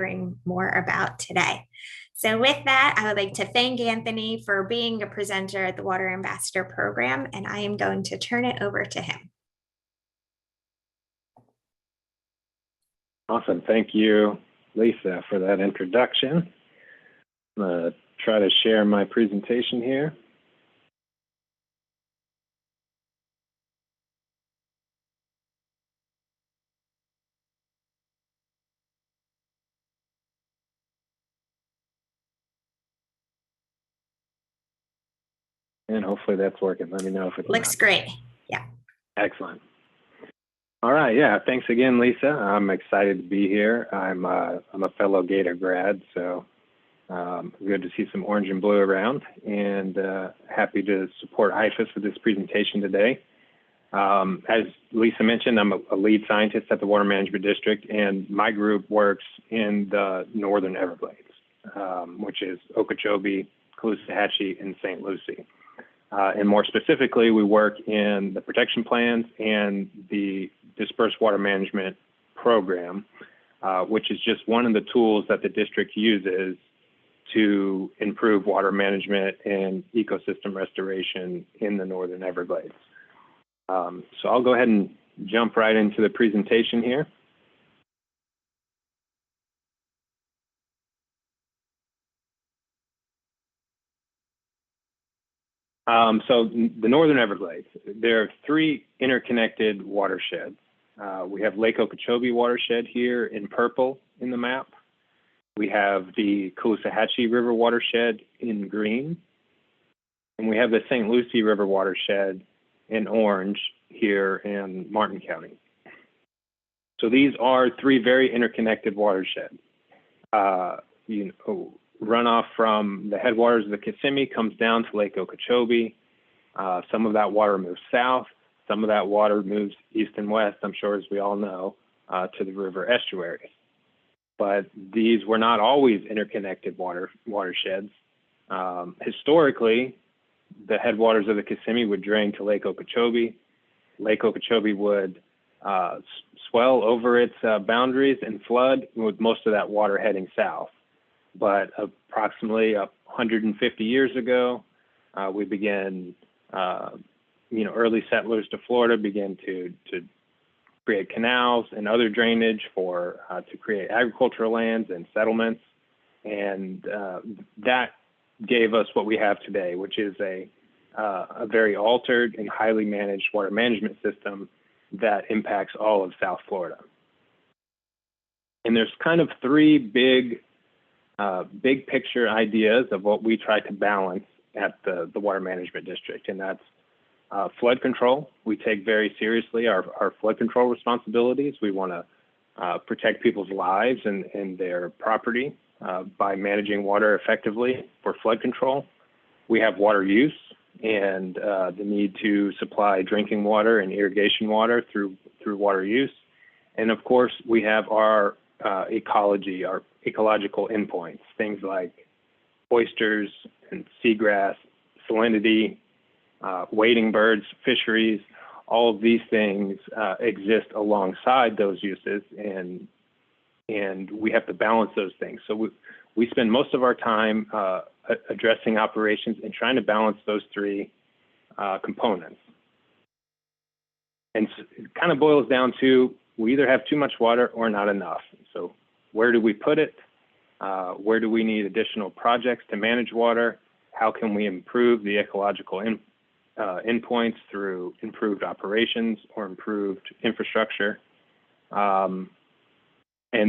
hearing more about today. So with that, I would like to thank Anthony for being a presenter at the Water Ambassador Program, and I am going to turn it over to him. Awesome. Thank you, Lisa, for that introduction. I'm going to try to share my presentation here. And hopefully that's working. Let me know if it's Looks great. Yeah. Excellent. All right. Yeah. Thanks again, Lisa. I'm excited to be here. I'm a fellow Gator grad, so good to see some orange and blue around, and happy to support IFAS with this presentation today. As Lisa mentioned, I'm a lead scientist at the Water Management District, and my group works in the Northern Everglades, which is Okeechobee, Caloosahatchee, and St. Lucie. And more specifically, we work in the protection plans and the Dispersed Water Management program, which is just one of the tools that the district uses to improve water management and ecosystem restoration in the Northern Everglades. So I'll go ahead and jump right into the presentation here. So the Northern Everglades, there are three interconnected watersheds. We have Lake Okeechobee watershed here in purple in the map. We have the Caloosahatchee River watershed in green. And we have the St. Lucie River watershed in orange here in Martin County. So these are three very interconnected watersheds. Runoff from the headwaters of the Kissimmee comes down to Lake Okeechobee. Some of that water moves south. Some of that water moves east and west, I'm sure, as we all know, to the river estuaries. But these were not always interconnected watersheds. Historically, the headwaters of the Kissimmee would drain to Lake Okeechobee. Lake Okeechobee would swell over its boundaries and flood, with most of that water heading south. But approximately 150 years ago, we began, early settlers to Florida began to create canals and other drainage to create agricultural lands and settlements. And that gave us what we have today, which is a very altered and highly managed water management system that impacts all of South Florida. And there's kind of three big picture ideas of what we try to balance at the Water Management District, and that's flood control. We take very seriously our flood control responsibilities. We want to protect people's lives and their property by managing water effectively for flood control. We have water use and the need to supply drinking water and irrigation water through water use. And of course, we have our ecology, our ecological endpoints, things like oysters and seagrass, salinity, wading birds, fisheries. All of these things exist alongside those uses, and we have to balance those things. So we spend most of our time addressing operations and trying to balance those three components. And so it kind of boils down to, we either have too much water or not enough. So where do we put it? Where do we need additional projects to manage water? How can we improve the ecological endpoints through improved operations or improved infrastructure? And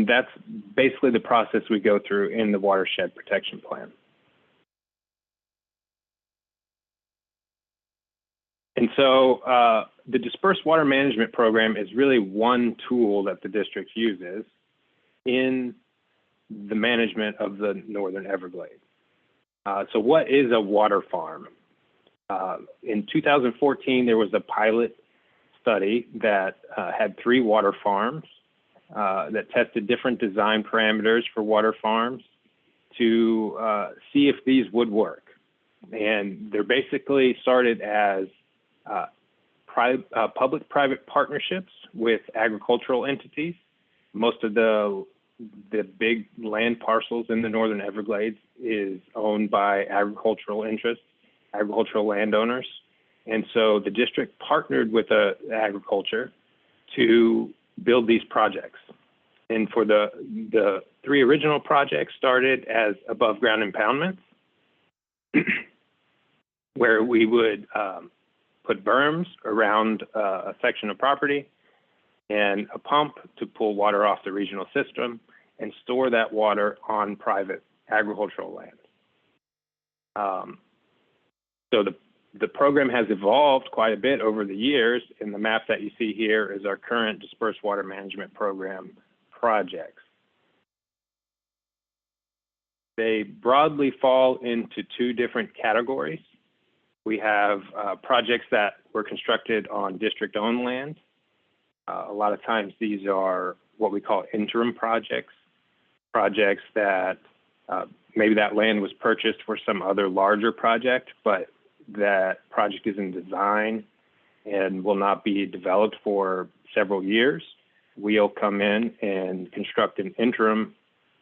that's basically the process we go through in the watershed protection plan. And so the Dispersed Water Management Program is really one tool that the district uses in the management of the Northern Everglades. So what is a water farm? In 2014, there was a pilot study that had 3 water farms that tested different design parameters for water farms to see if these would work. And they're basically started as public-private partnerships with agricultural entities. Most of the the big land parcels in the Northern Everglades is owned by agricultural interests, agricultural landowners. And so the district partnered with agriculture to build these projects. And for the three original projects started as above ground impoundments, where we would put berms around a section of property and a pump to pull water off the regional system and store that water on private agricultural land. So the program has evolved quite a bit over the years, and the map that you see here is our current dispersed water management program projects. They broadly fall into two different categories. We have projects that were constructed on district-owned land. A lot of times these are what we call interim projects that maybe that land was purchased for some other larger project, but that project is in design and will not be developed for several years. We'll come in and construct an interim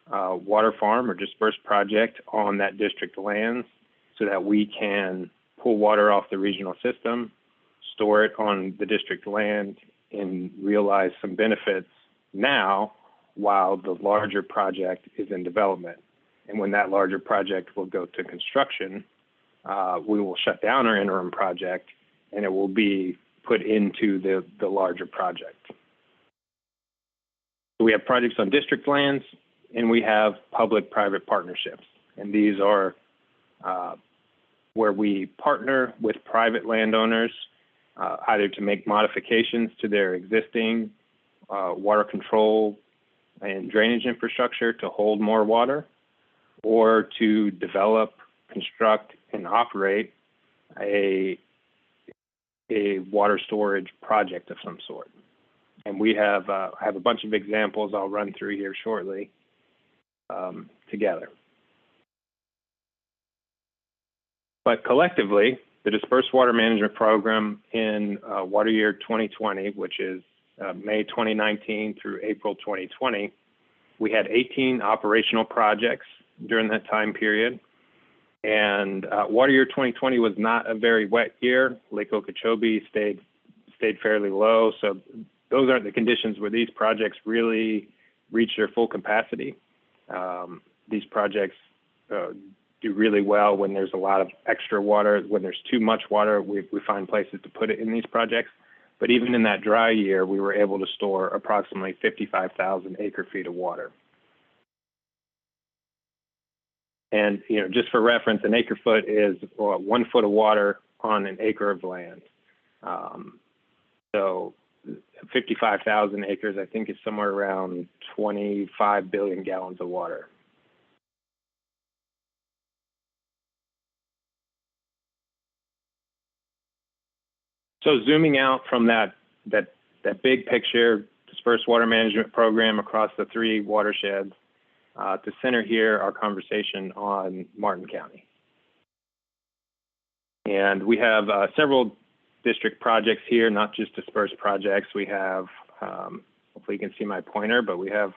water farm or dispersed project on that district lands so that we can pull water off the regional system, store it on the district land, and realize some benefits now while the larger project is in development. And when that larger project will go to construction, we will shut down our interim project and it will be put into the larger project. So we have projects on district lands and we have public-private partnerships. And these are where we partner with private landowners either to make modifications to their existing water control and drainage infrastructure to hold more water, or to develop, construct, and operate a water storage project of some sort. And we have I have a bunch of examples I'll run through here shortly together. But collectively, the Dispersed Water Management Program in water year 2020, which is May 2019 through April 2020, we had 18 operational projects during that time period. And water year 2020 was not a very wet year. Lake Okeechobee stayed fairly low. So those aren't the conditions where these projects really reach their full capacity. These projects do really well when there's a lot of extra water. When there's too much water, we find places to put it in these projects. But even in that dry year, we were able to store approximately 55,000 acre feet of water. And just for reference, an acre foot is 1 foot of water on an acre of land. So 55,000 acres, I think, is somewhere around 25 billion gallons of water. So zooming out from that big picture, dispersed water management program across the three watersheds, to center here our conversation on Martin County. And we have several district projects here, not just dispersed projects. We have, hopefully you can see my pointer, but we have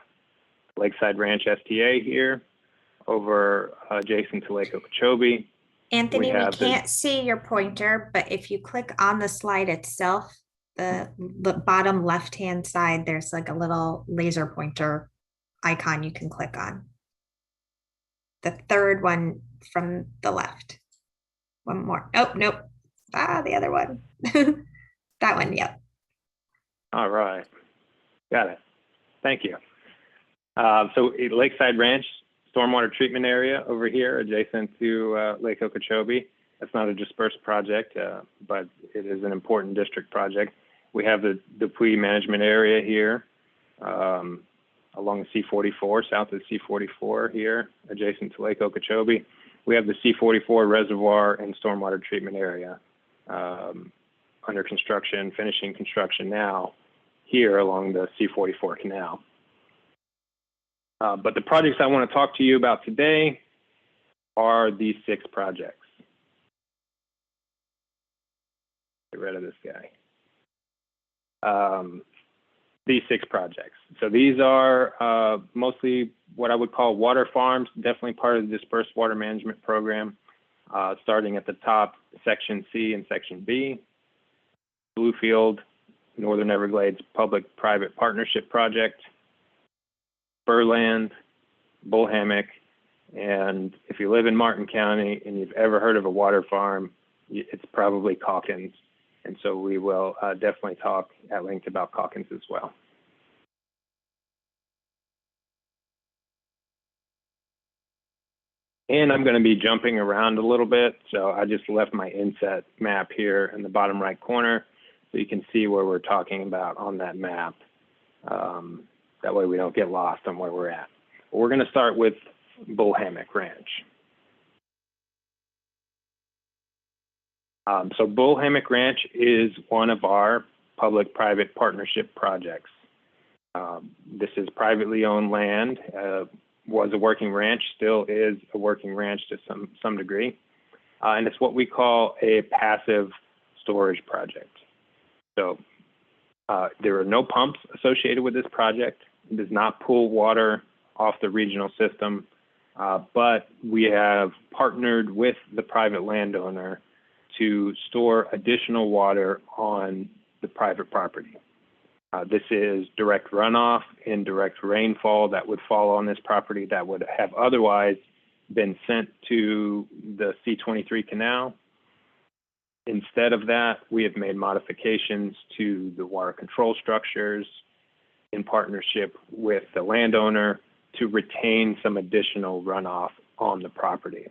Lakeside Ranch STA here over adjacent to Lake Okeechobee. Anthony, we can't see your pointer, but if you click on the slide itself, the bottom left-hand side, there's like a little laser pointer icon you can click on. The third one from the left. One more. Oh, nope. The other one. That one, yep. All right. Got it. Thank you. So Lakeside Ranch stormwater treatment area over here adjacent to Lake Okeechobee. That's not a dispersed project, but it is an important district project. We have the Dupuy management area here along the C44, south of the C44 here, adjacent to Lake Okeechobee. We have the C44 reservoir and stormwater treatment area under construction, finishing construction now here along the C44 canal. But the projects I want to talk to you about today are these 6 projects. Get rid of this guy. These 6 projects. So these are mostly what I would call water farms, definitely part of the Dispersed Water Management Program, starting at the top, Section C and Section B. Bluefield, Northern Everglades Public-Private Partnership Project, Spurland, Bull Hammock, and if you live in Martin County and you've ever heard of a water farm, it's probably Calkins. And so we will definitely talk at length about Calkins as well. And I'm going to be jumping around a little bit. So I just left my inset map here in the bottom right corner so you can see where we're talking about on that map. That way we don't get lost on where we're at. We're going to start with Bull Hammock Ranch. So Bull Hammock Ranch is one of our public-private partnership projects. This is privately owned land, was a working ranch, still is a working ranch to some degree. And it's what we call a passive storage project. So there are no pumps associated with this project. It does not pull water off the regional system, but we have partnered with the private landowner to store additional water on the private property. This is direct runoff and direct rainfall that would fall on this property that would have otherwise been sent to the C-23 canal. Instead of that, we have made modifications to the water control structures in partnership with the landowner to retain some additional runoff on the property.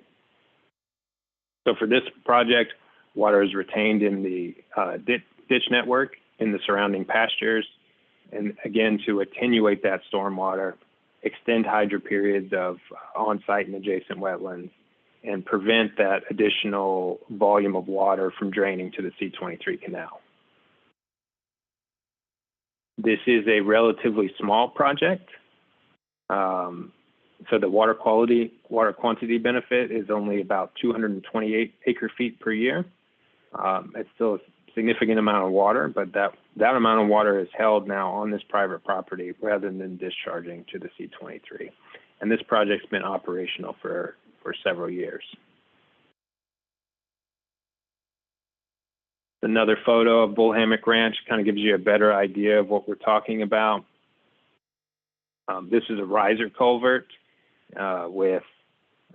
So for this project, water is retained in the ditch network in the surrounding pastures, and again, to attenuate that stormwater, extend hydro periods of on-site and adjacent wetlands, and prevent that additional volume of water from draining to the C-23 canal. This is a relatively small project, so the water quantity benefit is only about 228 acre-feet per year. It's still a significant amount of water, but that amount of water is held now on this private property rather than discharging to the C-23. And this project's been operational for several years. Another photo of Bull Hammock Ranch kind of gives you a better idea of what we're talking about. This is a riser culvert with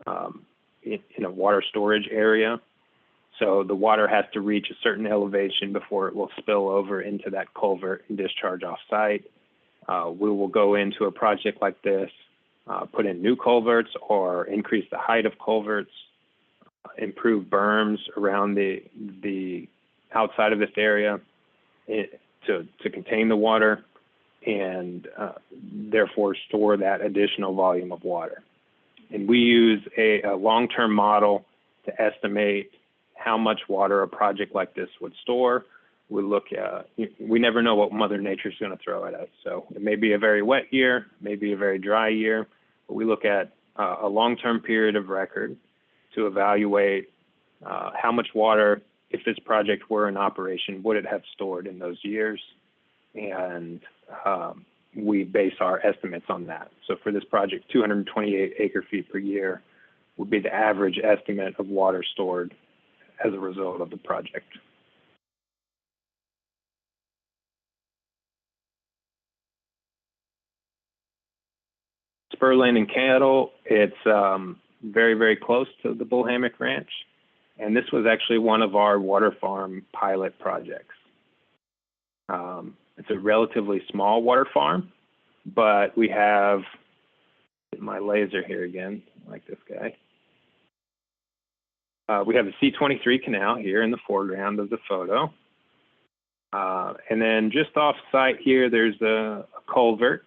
in a water storage area. So the water has to reach a certain elevation before it will spill over into that culvert and discharge off-site. We will go into a project like this, put in new culverts or increase the height of culverts, improve berms around the outside of this area to contain the water and therefore store that additional volume of water. And we use a long-term model to estimate how much water a project like this would store. We look at, we never know what Mother Nature's going to throw at us. So it may be a very wet year, maybe a very dry year, but we look at a long-term period of record to evaluate how much water, if this project were in operation, would it have stored in those years? And we base our estimates on that. So for this project, 228 acre-feet per year would be the average estimate of water stored as a result of the project. Spurland and Cattle, it's very, very close to the Bull Hammock Ranch. And this was actually one of our water farm pilot projects. It's a relatively small water farm, but we have, my laser here again, like this guy. We have the C-23 canal here in the foreground of the photo. And then just off site here, there's a culvert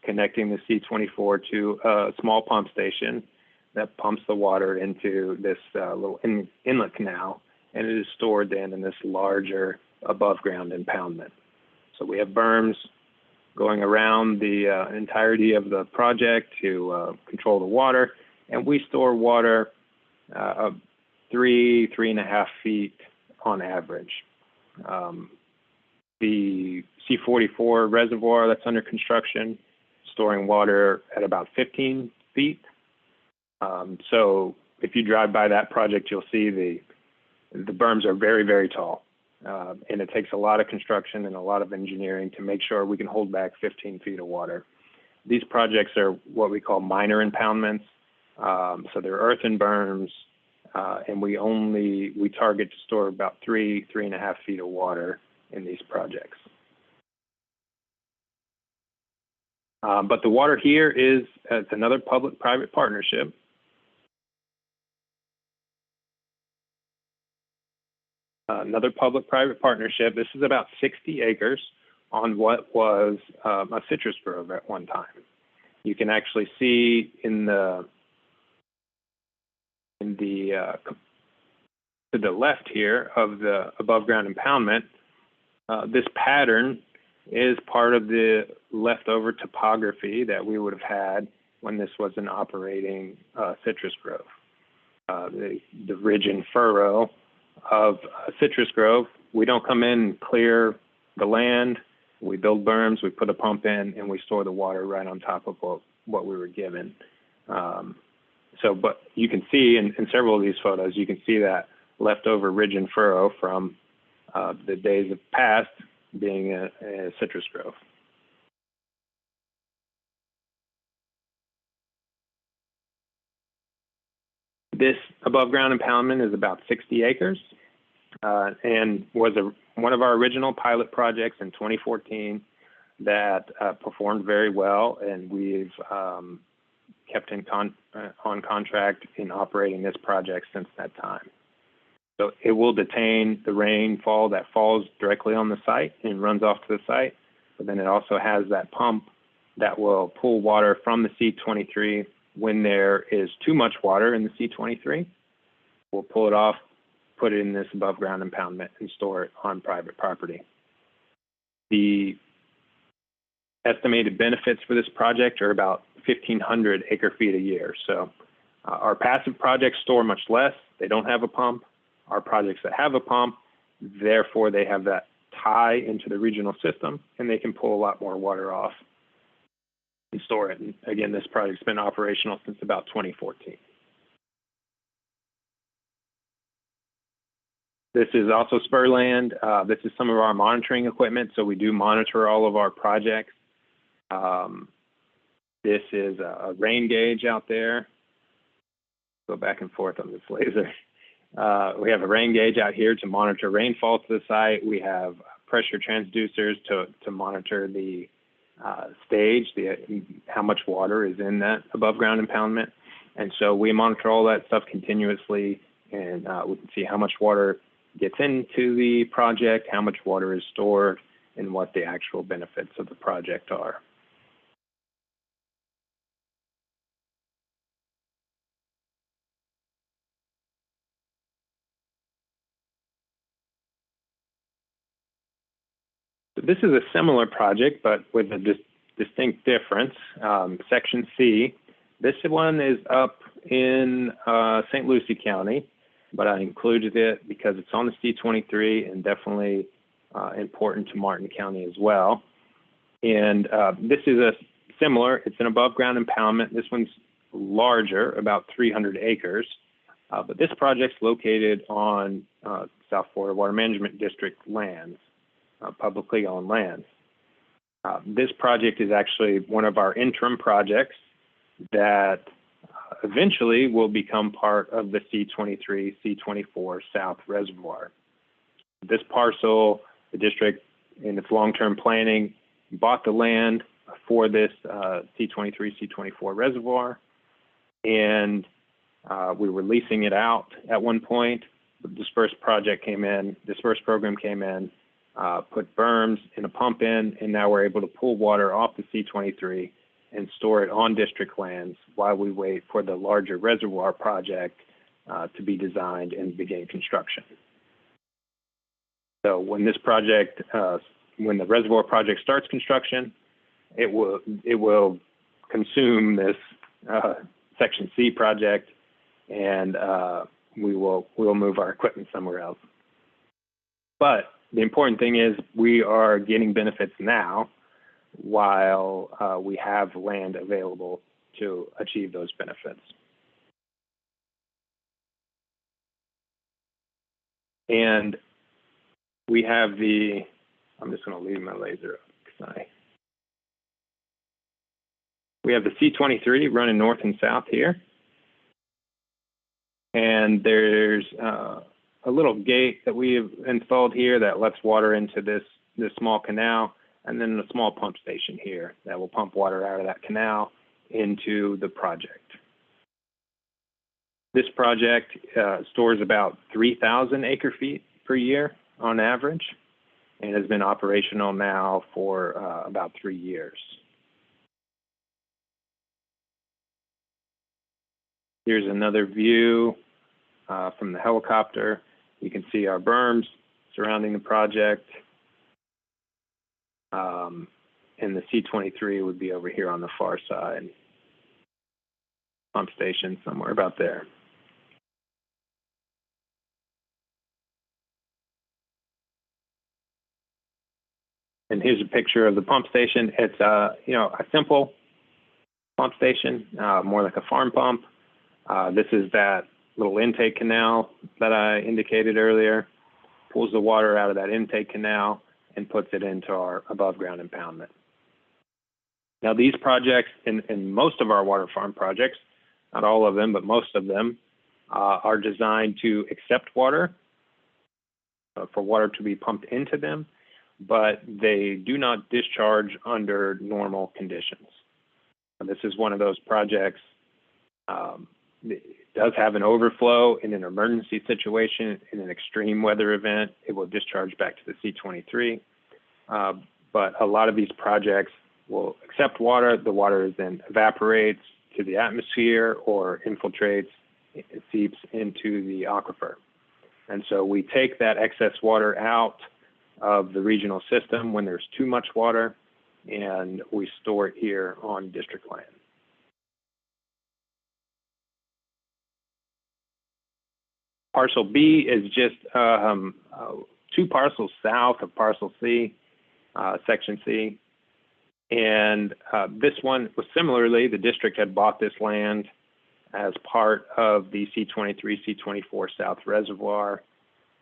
connecting the C-24 to a small pump station that pumps the water into this little inlet canal, and it is stored then in this larger above ground impoundment. So we have berms going around the entirety of the project to control the water, and we store water 3.5 feet on average. the C44 reservoir that's under construction, storing water at about 15 feet. So if you drive by that project, you'll see the berms are very, very tall. And it takes a lot of construction and a lot of engineering to make sure we can hold back 15 feet of water. These projects are what we call minor impoundments. So they're earthen berms, and we target to store about 3.5 feet of water in these projects. But the water here is it's another public-private partnership. Another public-private partnership. This is about 60 acres on what was a citrus grove at one time. You can actually see to the left here of the above ground impoundment, this pattern is part of the leftover topography that we would have had when this was an operating citrus grove. The ridge and furrow of a citrus grove, we don't come in and clear the land. We build berms, we put a pump in, and we store the water right on top of what we were given. But you can see in several of these photos, you can see that leftover ridge and furrow from the days of past being a citrus grove. This above ground impoundment is about 60 acres and was one of our original pilot projects in 2014 that performed very well, and we've kept on contract in operating this project since that time. So it will detain the rainfall that falls directly on the site and runs off to the site, but then it also has that pump that will pull water from the C23 when there is too much water in the C23. We'll pull it off, put it in this above ground impoundment, and store it on private property. The estimated benefits for this project are about 1,500 acre feet a year. So our passive projects store much less. They don't have a pump. Our projects that have a pump, therefore they have that tie into the regional system, and they can pull a lot more water off and store it. And again, this project's been operational since about 2014. This is also spur land. This is some of our monitoring equipment, so we do monitor all of our projects. This is a rain gauge out there. Go back and forth on this laser. We have a rain gauge out here to monitor rainfall to the site. We have pressure transducers to monitor the stage, how much water is in that above ground impoundment. And so we monitor all that stuff continuously, and we can see how much water gets into the project, how much water is stored, and what the actual benefits of the project are. So this is a similar project, but with a distinct difference. Section C, this one is up in St. Lucie County, but I included it because it's on the C23 and definitely important to Martin County as well. And this is it's an above ground impoundment. This one's larger, about 300 acres. But this project's located on South Florida Water Management District lands, publicly owned lands. This project is actually one of our interim projects that eventually will become part of the C23, C24 South Reservoir. This parcel, the district in its long-term planning bought the land for this C23, C24 reservoir, and we were leasing it out at one point. The Dispersed program came in, put berms and a pump in, and now we're able to pull water off the C23 and store it on district lands while we wait for the larger reservoir project to be designed and begin construction. So when this project, when the reservoir project starts construction, it will consume this Section C project, and we'll move our equipment somewhere else. But the important thing is we are getting benefits now while we have land available to achieve those benefits. And we have the, I'm just going to leave my laser up because we have the C23 running north and south here. And there's a little gate that we have installed here that lets water into this small canal, and then a small pump station here that will pump water out of that canal into the project. This project stores about 3,000 acre feet per year on average, and has been operational now for about 3 years. Here's another view from the helicopter. You can see our berms surrounding the project. And the C23 would be over here on the far side. Pump station somewhere about there. And here's a picture of the pump station. It's a simple pump station, more like a farm pump. This is that little intake canal that I indicated earlier. Pulls the water out of that intake canal and puts it into our above ground impoundment. Now these projects, in most of our water farm projects, not all of them, but most of them, are designed to accept water, for water to be pumped into them, but they do not discharge under normal conditions. This is one of those projects. It does have an overflow in an emergency situation. In an extreme weather event, it will discharge back to the C23. But a lot of these projects will accept water. The water then evaporates to the atmosphere or infiltrates, it seeps into the aquifer. And so we take that excess water out of the regional system when there's too much water, and we store it here on district land. Parcel B is just 2 parcels south of Parcel C, Section C. And this one was similarly, the district had bought this land as part of the C23, C24 South Reservoir.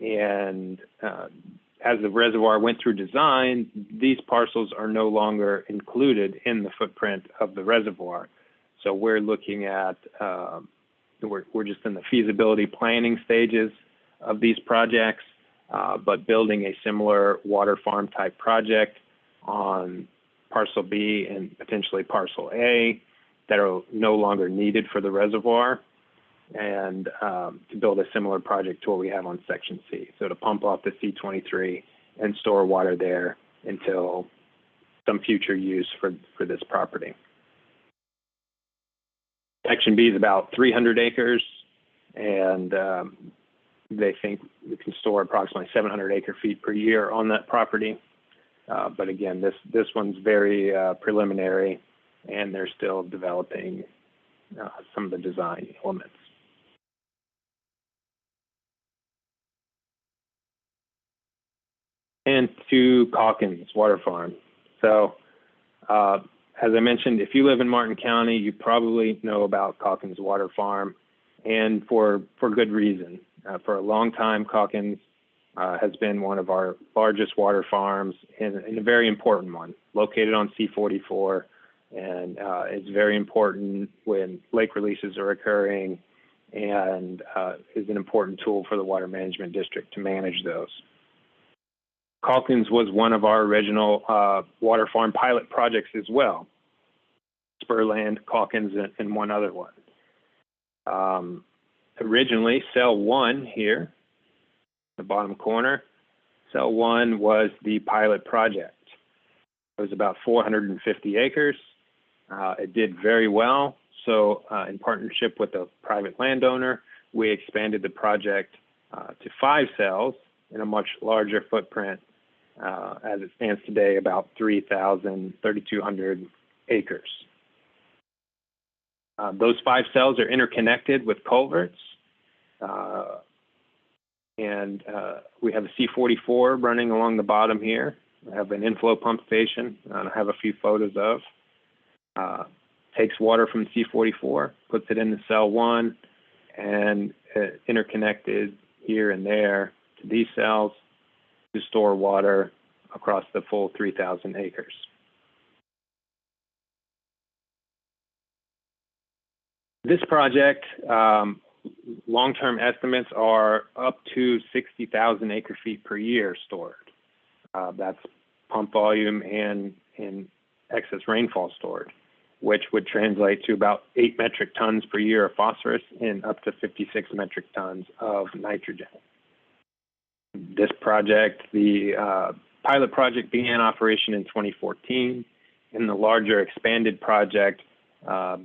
And as the reservoir went through design, these parcels are no longer included in the footprint of the reservoir. So we're looking at, we're just in the feasibility planning stages of these projects, but building a similar water farm type project on Parcel B and potentially Parcel A that are no longer needed for the reservoir, and to build a similar project to what we have on Section C. So to pump off the C23 and store water there until some future use for this property. Section B is about 300 acres, and they think we can store approximately 700 acre feet per year on that property. But again, this one's very preliminary, and they're still developing some of the design elements. And to Calkins Water Farm. So, as I mentioned, if you live in Martin County, you probably know about Calkins Water Farm, and for good reason. For a long time, Calkins has been one of our largest water farms and a very important one, located on C44, and it's very important when lake releases are occurring, and is an important tool for the Water Management District to manage those. Calkins was one of our original water farm pilot projects as well. Spurland, Calkins, and one other one. Originally, cell 1 here, the bottom corner, cell 1 was the pilot project. It was about 450 acres. It did very well. So in partnership with a private landowner, we expanded the project to 5 cells in a much larger footprint. As it stands today, about 3,200 acres. Those 5 cells are interconnected with culverts. And we have a C44 running along the bottom here. I have an inflow pump station I have a few photos of. Takes water from C44, puts it into cell 1, and interconnected here and there to these cells to store water across the full 3,000 acres. This project, long-term estimates are up to 60,000 acre-feet per year stored. That's pump volume and excess rainfall stored, which would translate to about 8 metric tons per year of phosphorus and up to 56 metric tons of nitrogen. This project, the pilot project, began operation in 2014, and the larger expanded project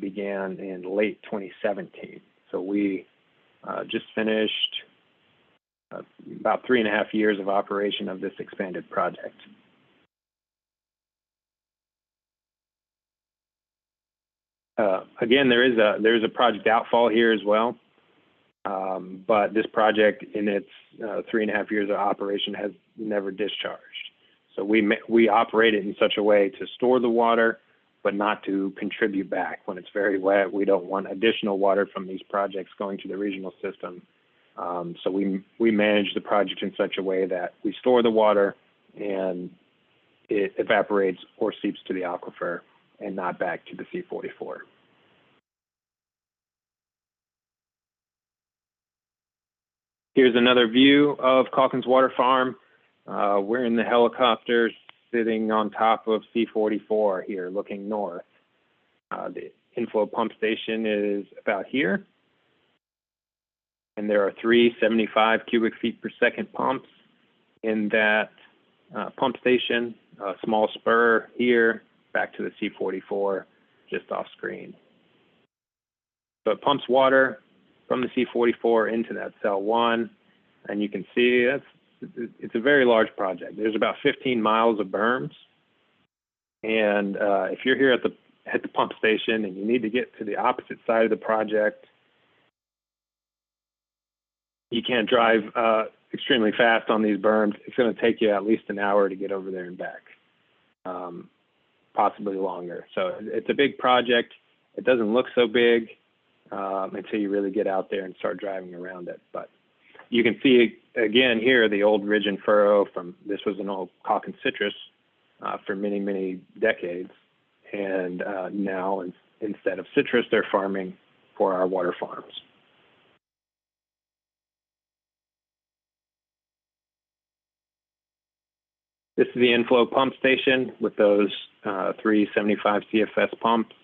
began in late 2017. So we just finished about 3.5 years of operation of this expanded project. Again, there is a project outfall here as well, but this project in its 3.5 years of operation has never discharged. So we operate it in such a way to store the water, but not to contribute back. When it's very wet, we don't want additional water from these projects going to the regional system. So we manage the project in such a way that we store the water and it evaporates or seeps to the aquifer and not back to the C44. Here's another view of Calkins Water Farm. We're in the helicopter sitting on top of C44 here, looking north. The inflow pump station is about here. And there are 3 75 cubic feet per second pumps in that pump station, a small spur here, back to the C44, just off screen. So it pumps water from the C44 into that cell 1, and you can see it's a very large project. There's about 15 miles of berms, and if you're here at the pump station and you need to get to the opposite side of the project, you can't drive extremely fast on these berms. It's going to take you at least an hour to get over there and back, possibly longer. So it's a big project. It doesn't look so big until you really get out there and start driving around it. But you can see again here the old ridge and furrow from, this was an old Calkins citrus for many, many decades. And now instead of citrus, they're farming for our water farms. This is the inflow pump station with those 3 75 CFS pumps.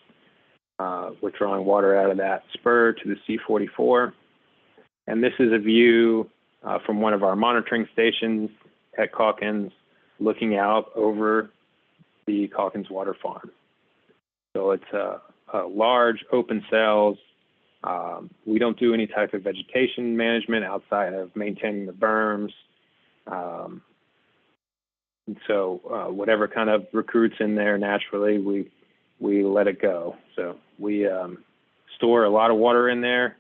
We're drawing water out of that spur to the C44. And this is a view from one of our monitoring stations at Calkins, looking out over the Calkins Water Farm. So it's a large open cells. We don't do any type of vegetation management outside of maintaining the berms. And so whatever kind of recruits in there naturally, we let it go. So we store a lot of water in there,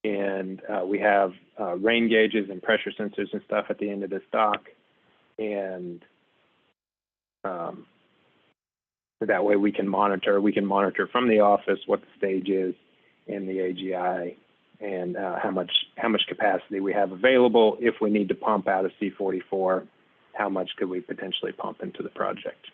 and we have rain gauges and pressure sensors and stuff at the end of this dock. And that way we can monitor from the office what the stage is in the AGI and how much capacity we have available. If we need to pump out of C44, how much could we potentially pump into the project?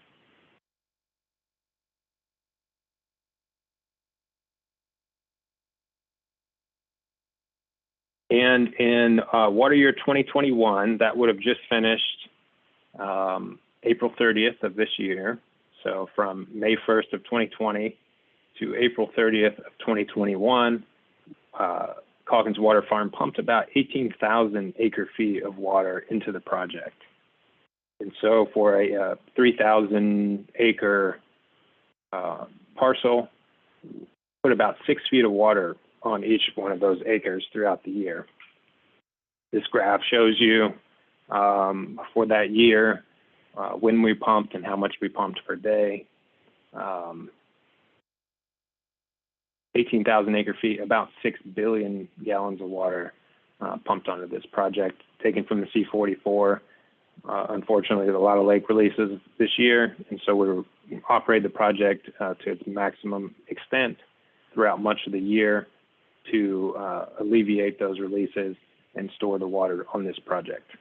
And in water year 2021, that would have just finished April 30th of this year. So from May 1st of 2020 to April 30th of 2021, Calkins Water Farm pumped about 18,000 acre feet of water into the project. And so for a 3,000 acre parcel, put about 6 feet of water on each one of those acres throughout the year. This graph shows you for that year when we pumped and how much we pumped per day. 18,000 acre feet, about 6 billion gallons of water pumped onto this project, taken from the C44. Unfortunately, there's a lot of lake releases this year, and so we operate the project to its maximum extent throughout much of the year to alleviate those releases and store the water on this project.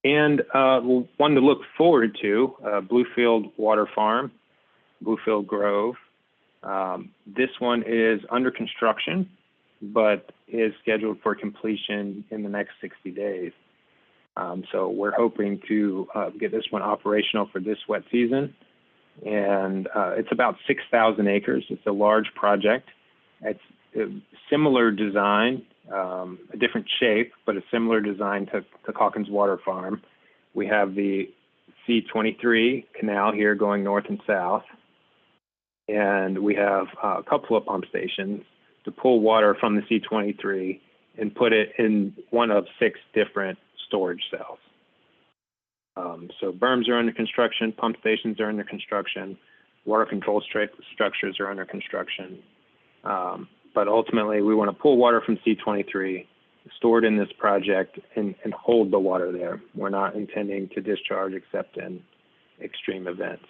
And one to look forward to, Bluefield Water Farm, Bluefield Grove. This one is under construction, but is scheduled for completion in the next 60 days. So we're hoping to get this one operational for this wet season. And it's about 6,000 acres. It's a large project. It's a similar design, a different shape, but a similar design to Calkins Water Farm. We have the C23 canal here going north and south. And we have a couple of pump stations to pull water from the C23 and put it in one of 6 different storage cells. So berms are under construction, pump stations are under construction, water control structures are under construction. But ultimately, we want to pull water from C23, store it in this project, and hold the water there. We're not intending to discharge except in extreme events.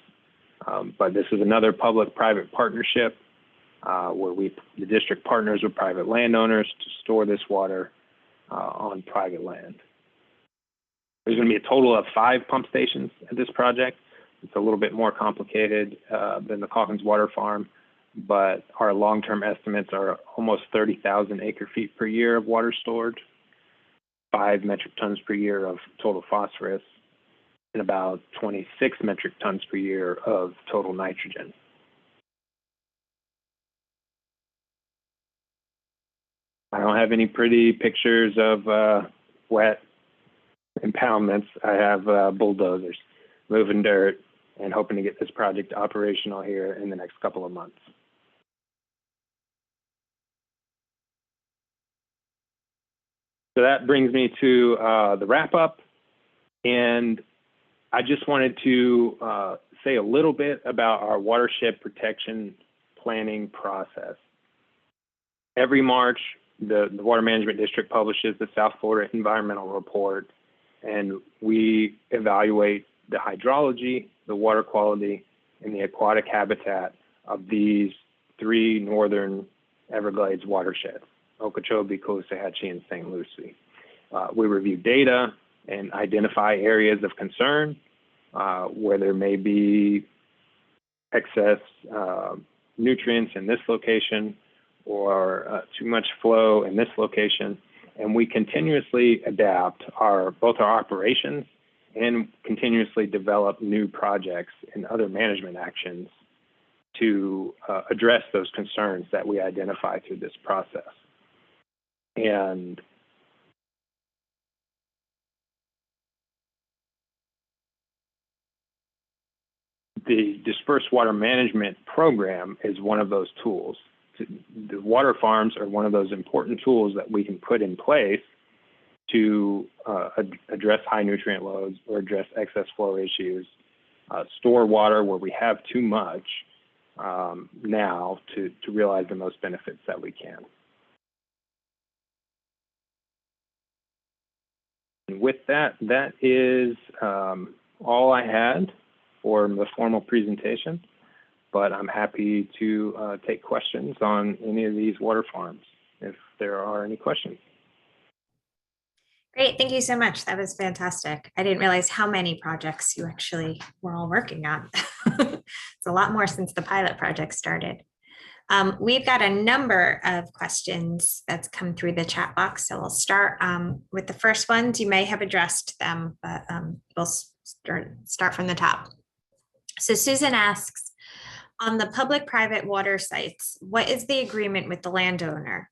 But this is another public-private partnership where the district partners with private landowners to store this water on private land. There's going to be a total of 5 pump stations at this project. It's a little bit more complicated than the Calkins Water Farm, but our long-term estimates are almost 30,000 acre-feet per year of water stored, 5 metric tons per year of total phosphorus, and about 26 metric tons per year of total nitrogen. I don't have any pretty pictures of wet impoundments. I have bulldozers moving dirt and hoping to get this project operational here in the next couple of months. So that brings me to the wrap up. And I just wanted to say a little bit about our watershed protection planning process. Every March, the Water Management District publishes the South Florida Environmental Report, and we evaluate the hydrology, the water quality, and the aquatic habitat of these 3 northern Everglades watersheds, Okeechobee, Caloosahatchee, and St. Lucie. We review data and identify areas of concern where there may be excess nutrients in this location or too much flow in this location. And we continuously adapt both our operations and continuously develop new projects and other management actions to address those concerns that we identify through this process. And the Dispersed Water Management program is one of those tools. The water farms are one of those important tools that we can put in place to address high nutrient loads or address excess flow issues, store water where we have too much now to realize the most benefits that we can. And with that, that is all I had for the formal presentation, but I'm happy to take questions on any of these water farms if there are any questions. Great, thank you so much. That was fantastic. I didn't realize how many projects you actually were all working on. It's a lot more since the pilot project started. We've got a number of questions that's come through the chat box. So we'll start with the first ones. You may have addressed them, but we'll start from the top. So Susan asks, on the public-private water sites, what is the agreement with the landowner?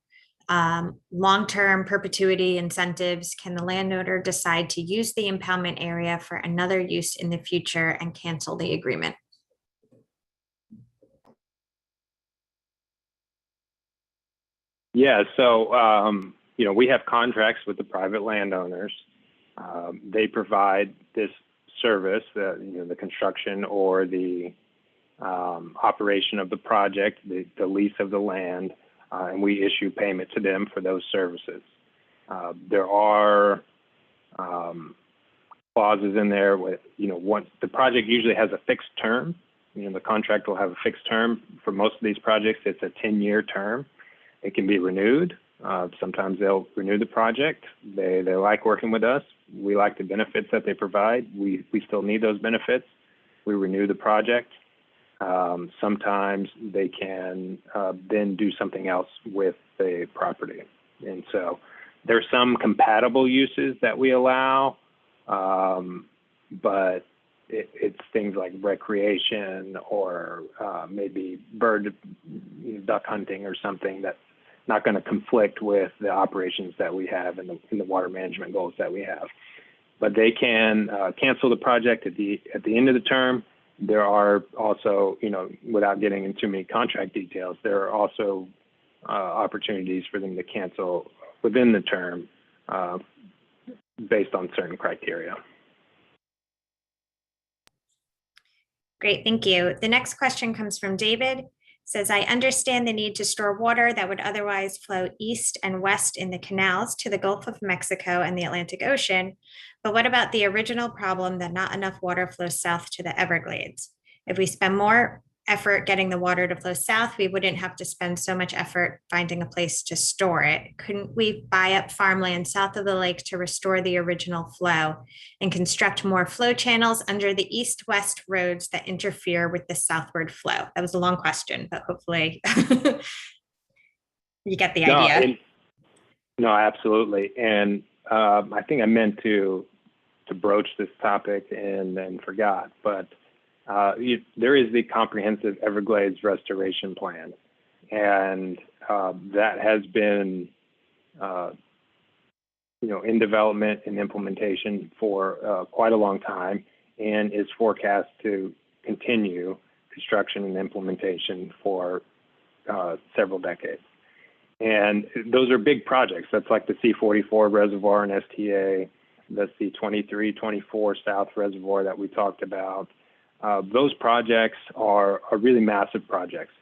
Long-term perpetuity incentives, can the landowner decide to use the impoundment area for another use in the future and cancel the agreement? Yeah, so, we have contracts with the private landowners. They provide this service, the construction or the operation of the project, the lease of the land, and we issue payment to them for those services. There are clauses in there with, once the project usually has a fixed term, the contract will have a fixed term. For most of these projects, it's a 10-year term. It can be renewed. Sometimes they'll renew the project. They like working with us. We like the benefits that they provide. We still need those benefits. We renew the project. Sometimes they can then do something else with the property. And so there's some compatible uses that we allow, but it's things like recreation or maybe duck hunting or something that's not going to conflict with the operations that we have and the water management goals that we have. But they can cancel the project at the end of the term. There are also, without getting into too many contract details, there are also opportunities for them to cancel within the term based on certain criteria. Great, thank you. The next question comes from David. Says, I understand the need to store water that would otherwise flow east and west in the canals to the Gulf of Mexico and the Atlantic Ocean. But what about the original problem that not enough water flows south to the Everglades? If we spend more effort getting the water to flow south, we wouldn't have to spend so much effort finding a place to store it. Couldn't we buy up farmland south of the lake to restore the original flow and construct more flow channels under the east-west roads that interfere with the southward flow? That was a long question, but hopefully you get the idea. No, absolutely. And I think I meant to broach this topic and then forgot, but there is the comprehensive Everglades restoration plan, and that has been, in development and implementation for quite a long time, and is forecast to continue construction and implementation for several decades. And those are big projects. That's like the C-44 reservoir in STA, the C-23-24 South reservoir that we talked about. Those projects are really massive projects.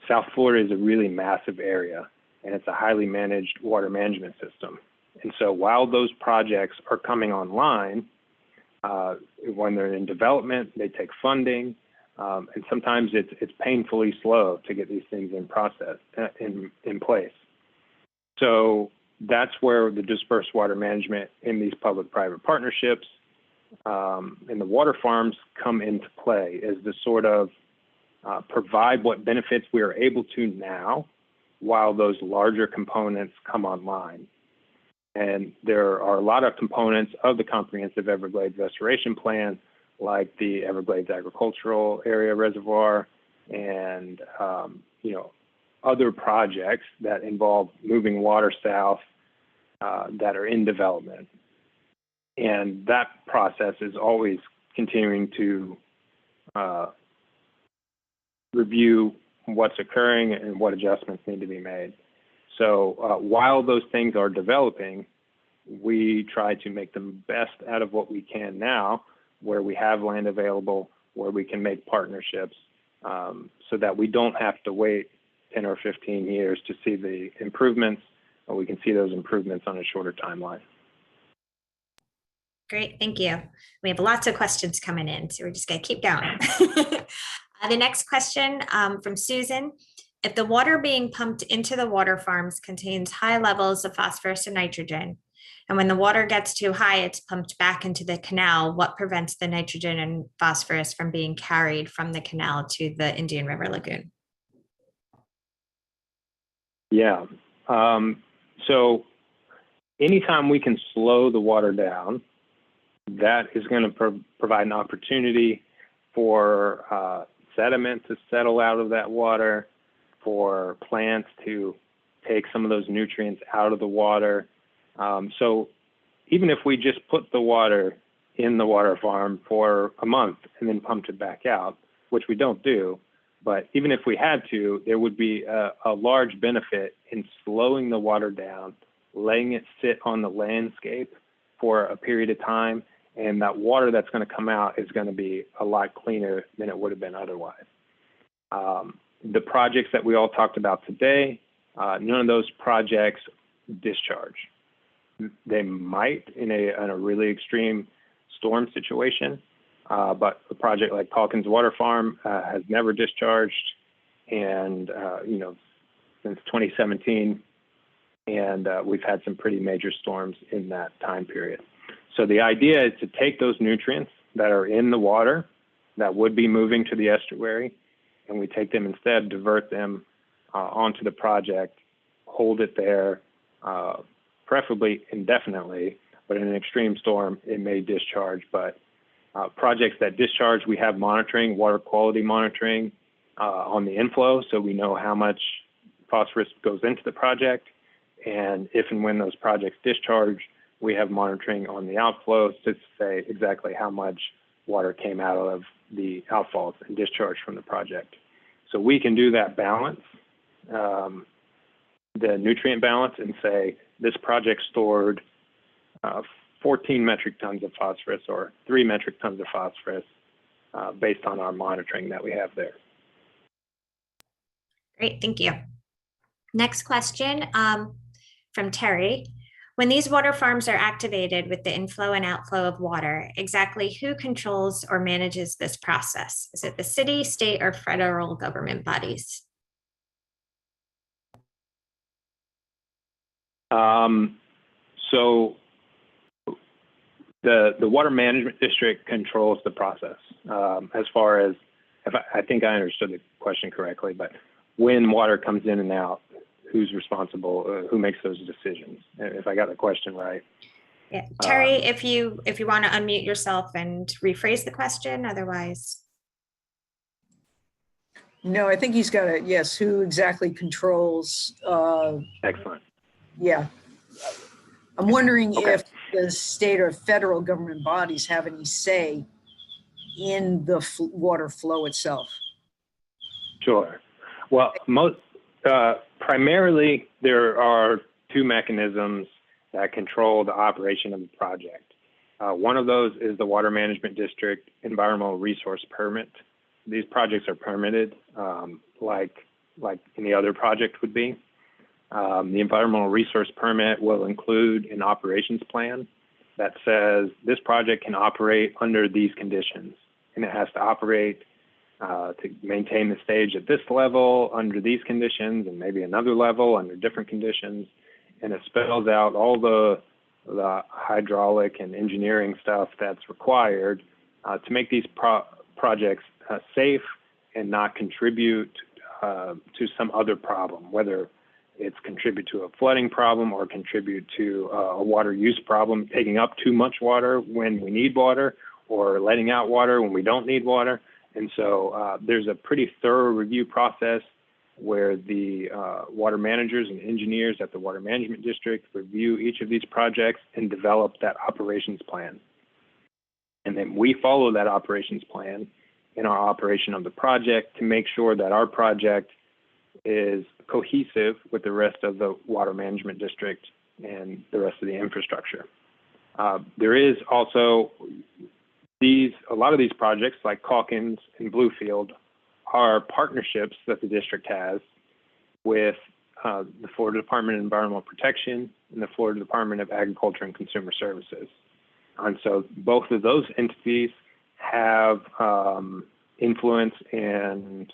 South Florida is a really massive area, and it's a highly managed water management system. And so while those projects are coming online, when they're in development, they take funding, and sometimes it's painfully slow to get these things in place. So that's where the dispersed water management in these public-private partnerships and the water farms come into play, is to sort of provide what benefits we are able to now while those larger components come online. And there are a lot of components of the comprehensive Everglades restoration plan, like the Everglades agricultural area reservoir and other projects that involve moving water south that are in development. And that process is always continuing to review what's occurring and what adjustments need to be made. So while those things are developing, we try to make the best out of what we can now, where we have land available, where we can make partnerships, so that we don't have to wait 10 or 15 years to see the improvements, or we can see those improvements on a shorter timeline. Great, thank you. We have lots of questions coming in, so we're just gonna keep going. The next question from Susan. If the water being pumped into the water farms contains high levels of phosphorus and nitrogen, and when the water gets too high, it's pumped back into the canal, what prevents the nitrogen and phosphorus from being carried from the canal to the Indian River Lagoon? Yeah, so anytime we can slow the water down, that is going to provide an opportunity for sediment to settle out of that water, for plants to take some of those nutrients out of the water. So even if we just put the water in the water farm for a month and then pumped it back out, which we don't do, but even if we had to, there would be a large benefit in slowing the water down, letting it sit on the landscape for a period of time, and that water that's going to come out is going to be a lot cleaner than it would have been otherwise. The projects that we all talked about today, none of those projects discharge. They might in a really extreme storm situation, but a project like Calkins Water Farm has never discharged, and since 2017, and we've had some pretty major storms in that time period. So the idea is to take those nutrients that are in the water that would be moving to the estuary, and we take them instead, divert them onto the project, hold it there, preferably indefinitely, but in an extreme storm, it may discharge. But projects that discharge, we have monitoring, water quality monitoring on the inflow, so we know how much phosphorus goes into the project. And if and when those projects discharge, we have monitoring on the outflows to say exactly how much water came out of the outfalls and discharged from the project. So we can do that balance, the nutrient balance, and say this project stored 14 metric tons of phosphorus or 3 metric tons of phosphorus based on our monitoring that we have there. Great, thank you. Next question from Terry. When these water farms are activated with the inflow and outflow of water, exactly who controls or manages this process? Is it the city, state, or federal government bodies? So the water management district controls the process. As far as, if I think I understood the question correctly, but when water comes in and out, who's responsible, who makes those decisions, if I got the question right. Yeah. Terry, if you want to unmute yourself and rephrase the question, otherwise. No, I think he's got it. Yes, who exactly controls? Excellent. Yeah. I'm wondering if the state or federal government bodies have any say in the water flow itself. Sure. Well, primarily, there are two mechanisms that control the operation of the project. One of those is the Water Management District Environmental Resource Permit. These projects are permitted like any other project would be. The Environmental Resource Permit will include an operations plan that says this project can operate under these conditions, and it has to operate to maintain the stage at this level under these conditions and maybe another level under different conditions. And it spells out all the hydraulic and engineering stuff that's required to make these projects safe and not contribute to some other problem, whether it's contribute to a flooding problem or contribute to a water use problem, taking up too much water when we need water or letting out water when we don't need water. And so there's a pretty thorough review process where the water managers and engineers at the Water Management District review each of these projects and develop that operations plan. And then we follow that operations plan in our operation of the project to make sure that our project is cohesive with the rest of the Water Management District and the rest of the infrastructure. There is also a lot of these projects like Calkins and Bluefield are partnerships that the district has with the Florida Department of Environmental Protection and the Florida Department of Agriculture and Consumer Services. And so both of those entities have influence in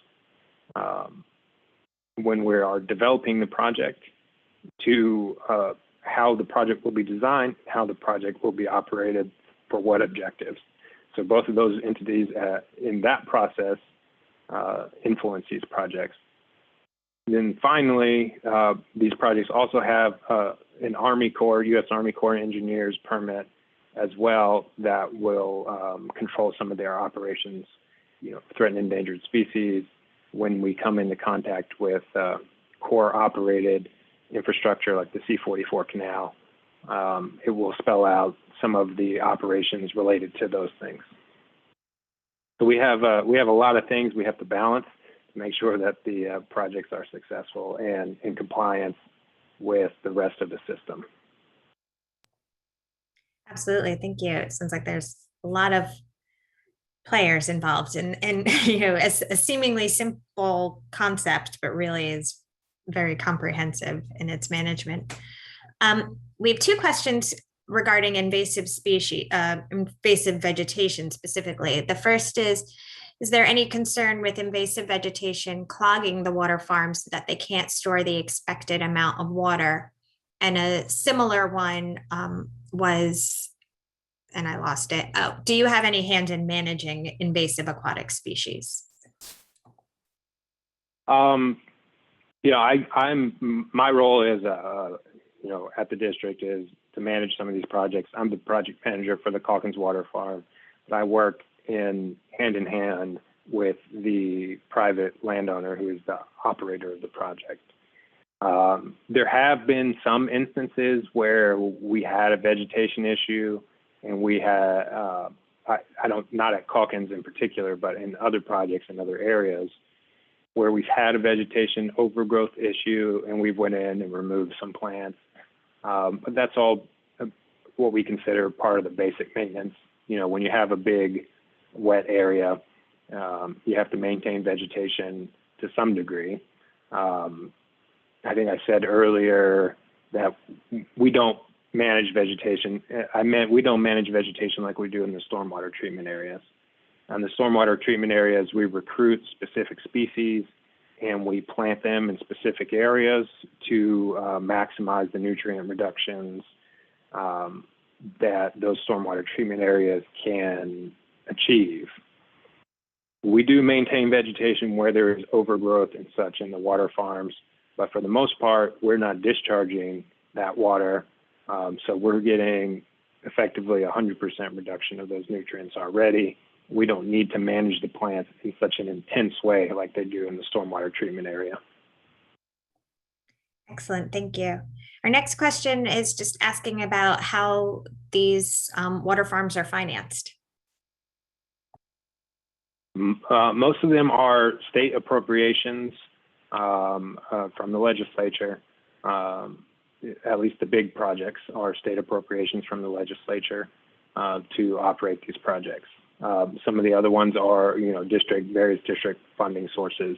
when we are developing the project to how the project will be designed, how the project will be operated for what objectives. So both of those entities in that process influence these projects. Then finally, these projects also have an Army Corps, U.S. Army Corps engineers permit as well that will control some of their operations, threatened endangered species. When we come into contact with Corps operated infrastructure like the C-44 canal, it will spell out some of the operations related to those things. So we have a lot of things we have to balance to make sure that the projects are successful and in compliance with the rest of the system. Absolutely, thank you. It sounds like there's a lot of players involved and you know, a seemingly simple concept, but really is very comprehensive in its management. We have two questions regarding invasive species, invasive vegetation specifically. The first is there any concern with invasive vegetation clogging the water farms so that they can't store the expected amount of water? And a similar one was, and I lost it. Oh, do you have any hand in managing invasive aquatic species? My role is, at the district is to manage some of these projects. I'm the project manager for the Calkins Water Farm, but I work hand in hand with the private landowner who is the operator of the project. There have been some instances where we had a vegetation issue, and we had, not at Calkins in particular, but in other projects in other areas, where we've had a vegetation overgrowth issue, and we've went in and removed some plants. But that's all what we consider part of the basic maintenance. You know, when you have a big wet area, you have to maintain vegetation to some degree. I think I said earlier that we don't manage vegetation. We don't manage vegetation like we do in the stormwater treatment areas. In the stormwater treatment areas, we recruit specific species and we plant them in specific areas to maximize the nutrient reductions that those stormwater treatment areas can achieve. We do maintain vegetation where there is overgrowth and such in the water farms, but for the most part, we're not discharging that water. So we're getting effectively 100% reduction of those nutrients already. We don't need to manage the plants in such an intense way like they do in the stormwater treatment area. Excellent, thank you. Our next question is just asking about how these water farms are financed. Most of them are state appropriations from the legislature. At least the big projects are state appropriations from the legislature to operate these projects. Some of the other ones are, various district funding sources.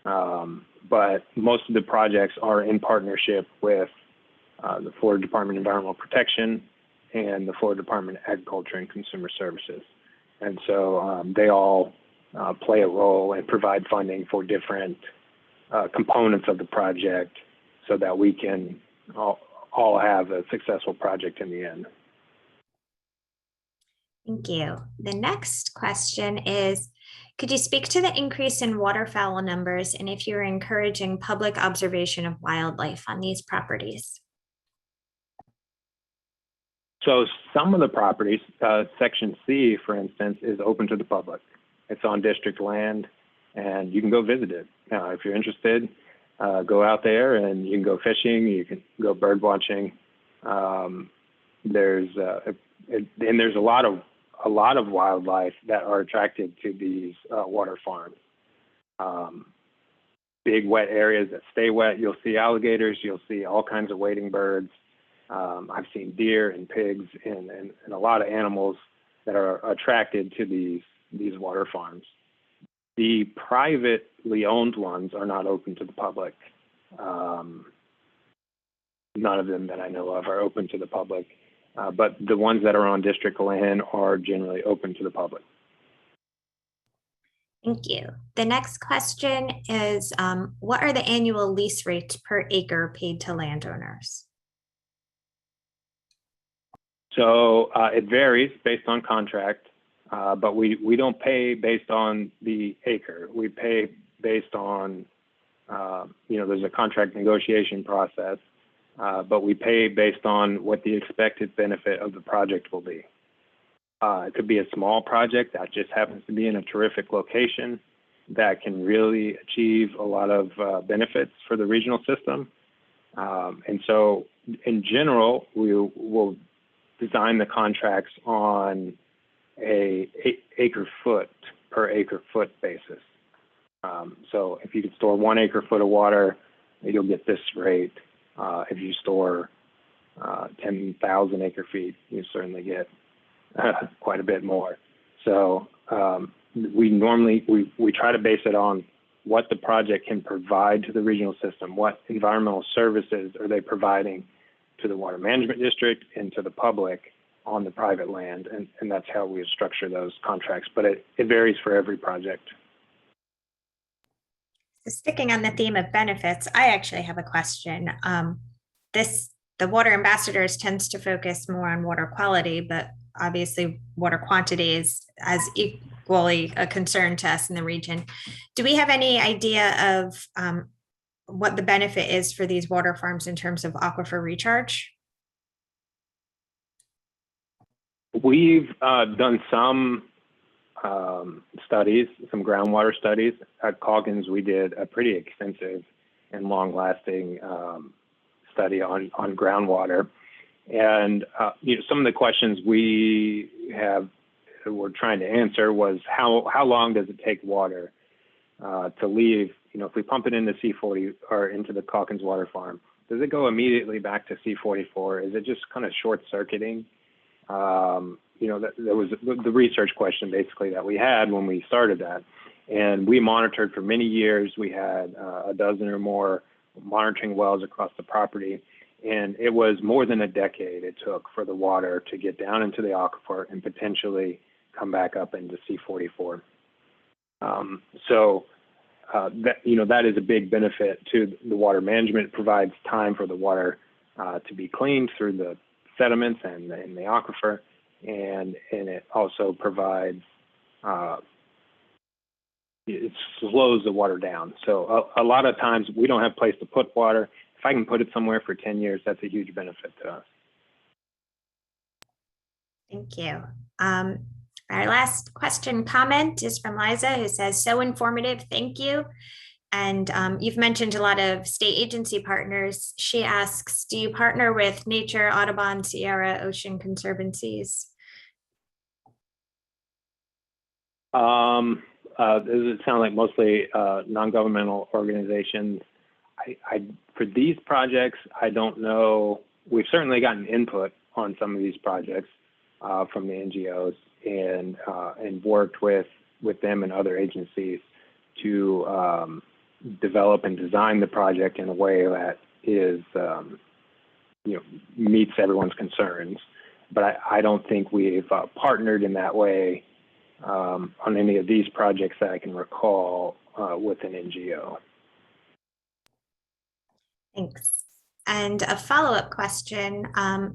But most of the projects are in partnership with the Florida Department of Environmental Protection and the Florida Department of Agriculture and Consumer Services. And so they all play a role and provide funding for different components of the project so that we can all have a successful project in the end. Thank you. The next question is, could you speak to the increase in waterfowl numbers and if you're encouraging public observation of wildlife on these properties? So some of the properties, Section C, for instance, is open to the public. It's on district land, and you can go visit it. Now, if you're interested, go out there and you can go fishing, you can go bird watching. There's a lot of wildlife that are attracted to these water farms. Big wet areas that stay wet, you'll see alligators, you'll see all kinds of wading birds. I've seen deer and pigs and a lot of animals that are attracted to these water farms. The privately owned ones are not open to the public. None of them that I know of are open to the public, but the ones that are on district land are generally open to the public. Thank you. The next question is, what are the annual lease rates per acre paid to landowners? So it varies based on contract, but we don't pay based on the acre. We pay based on, there's a contract negotiation process, but we pay based on what the expected benefit of the project will be. It could be a small project that just happens to be in a terrific location that can really achieve a lot of benefits for the regional system. And so in general, we will design the contracts on a acre foot per acre foot basis. So if you can store 1 acre foot of water, you'll get this rate. If you store 10,000 acre feet, you certainly get quite a bit more. So we try to base it on what the project can provide to the regional system. What environmental services are they providing to the water management district and to the public on the private land? And that's how we structure those contracts, but it varies for every project. So sticking on the theme of benefits, I actually have a question. The water ambassadors tends to focus more on water quality, but obviously water quantity is as equally a concern to us in the region. Do we have any idea of what the benefit is for these water farms in terms of aquifer recharge? We've done some studies, some groundwater studies. At Calkins, we did a pretty extensive and long-lasting study on groundwater. And some of the questions we're trying to answer was how long does it take water to leave? If we pump it into C40 or into the Calkins water farm, does it go immediately back to C44? Is it just kind of short-circuiting? That was the research question basically that we had when we started that. And we monitored for many years. We had a dozen or more monitoring wells across the property. And it was more than a decade it took for the water to get down into the aquifer and potentially come back up into C44. That is a big benefit to the water management. It provides time for the water to be cleaned through the sediments and in the aquifer, and it also provides it slows the water down. So a lot of times we don't have a place to put water. If I can put it somewhere for 10 years, that's a huge benefit to us. Thank you. Our last comment is from Liza, who says, so informative, thank you. And you've mentioned a lot of state agency partners. She asks, do you partner with Nature, Audubon, Sierra, Ocean Conservancies? Does it sound like mostly non-governmental organizations? For these projects, I don't know. We've certainly gotten input on some of these projects from the NGOs and worked with them and other agencies to develop and design the project in a way that is, meets everyone's concerns. But I don't think we've partnered in that way on any of these projects that I can recall with an NGO. Thanks. And a follow-up question. I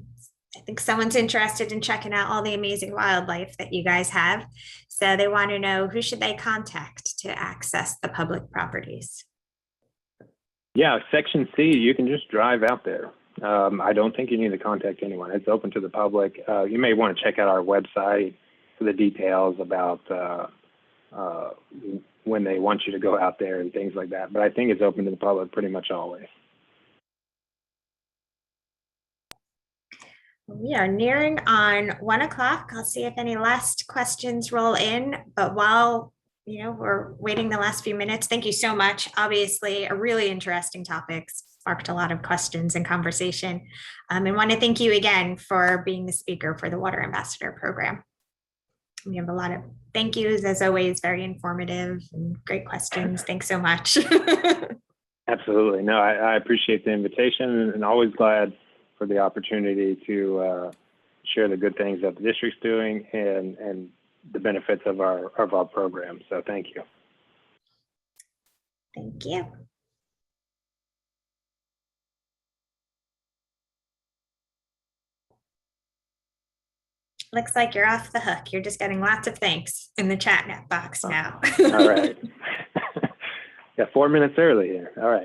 think someone's interested in checking out all the amazing wildlife that you guys have. So they want to know, who should they contact to access the public properties? Yeah, Section C, you can just drive out there. I don't think you need to contact anyone. It's open to the public. You may want to check out our website for the details about when they want you to go out there and things like that. But I think it's open to the public pretty much always. We are nearing on 1 o'clock. I'll see if any last questions roll in, but while we're waiting the last few minutes, thank you so much. Obviously a really interesting topic, sparked a lot of questions and conversation. And want to thank you again for being the speaker for the Water Ambassador program. We have a lot of thank yous, as always, very informative and great questions. Thanks so much. Absolutely. No, I appreciate the invitation and always glad for the opportunity to share the good things that the district's doing and the benefits of our program. So thank you. Thank you. Looks like you're off the hook. You're just getting lots of thanks in the chat box now. All right. Yeah, 4 minutes early here. All right.